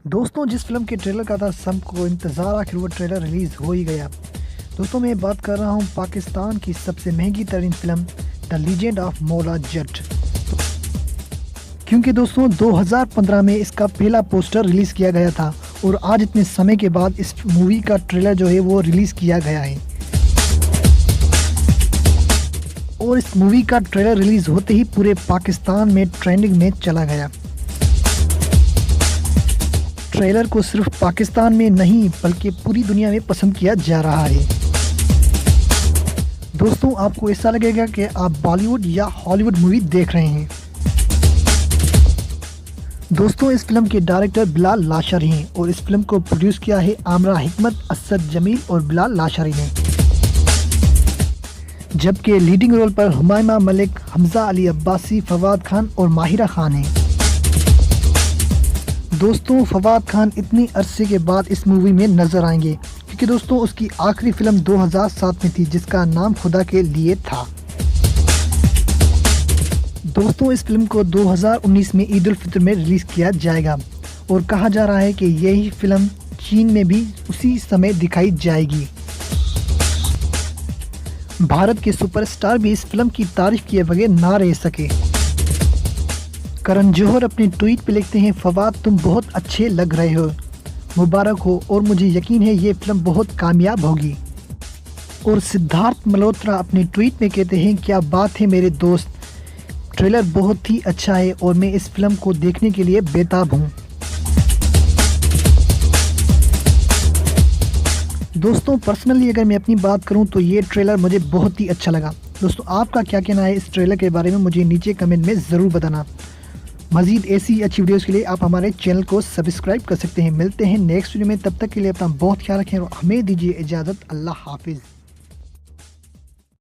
दोस्तों, जिस फिल्म के ट्रेलर का था सबको इंतज़ार, आखिर वो ट्रेलर रिलीज़ हो ही गया। दोस्तों, मैं बात कर रहा हूँ पाकिस्तान की सबसे महंगी तरीन film the legend of Maula Jatt. क्योंकि दोस्तों 2015 में इसका पहला पोस्टर रिलीज़ किया गया था और आज इतने समय के बाद इस मूवी का ट्रेलर जो है वो रिलीज़ किया गया है। और इस मूवी का ट्रेलर रिलीज़ होते ही पूरे पाकिस्तान में ट्रेंडिंग में चला गया। ट्रेलर को सिर्फ पाकिस्तान में नहीं बल्कि पूरी दुनिया में पसंद किया जा रहा है। दोस्तों, आपको ऐसा लगेगा कि आप बॉलीवुड या हॉलीवुड मूवी देख रहे हैं। दोस्तों, इस फिल्म के डायरेक्टर बिलाल लाशारी हैं और इस फिल्म को प्रोड्यूस किया है आमरा हिकमत, असद जमील और बिलाल लाशारी ने। जबकि लीडिंग रोल पर हुमायमा मलिक, हमजा अली अब्बासी, फवाद खान और माहिरा खान हैं। दोस्तों, फवाद खान इतनी अरसे के बाद इस मूवी में नजर आएंगे क्योंकि दोस्तों उसकी आखिरी फिल्म 2007 में थी जिसका नाम खुदा के लिए था। दोस्तों, इस फिल्म को 2019 में ईद उल फितर में रिलीज किया जाएगा और कहा जा रहा है कि यही फिल्म चीन में भी उसी समय दिखाई जाएगी। भारत के सुपरस्टार भी इस फिल्म की तारीफ किए बगैर ना रह सके। करण जौहर अपने ट्वीट पे लिखते हैं, फवाद तुम बहुत अच्छे लग रहे हो, मुबारक हो और मुझे यकीन है ये फिल्म बहुत कामयाब होगी। और सिद्धार्थ मल्होत्रा अपने ट्वीट में कहते हैं, क्या बात है मेरे दोस्त, ट्रेलर बहुत ही अच्छा है और मैं इस फिल्म को देखने के लिए बेताब हूँ। दोस्तों, पर्सनली अगर मैं अपनी बात करूं तो ये ट्रेलर मुझे बहुत ही अच्छा लगा। दोस्तों, आपका क्या कहना है इस ट्रेलर के बारे में मुझे नीचे कमेंट में ज़रूर बताना। मज़ीद ऐसी अच्छी वीडियोस के लिए आप हमारे चैनल को सब्सक्राइब कर सकते हैं। मिलते हैं नेक्स्ट वीडियो में, तब तक के लिए अपना बहुत ख्याल रखें और हमें दीजिए इजाज़त। अल्लाह हाफिज़।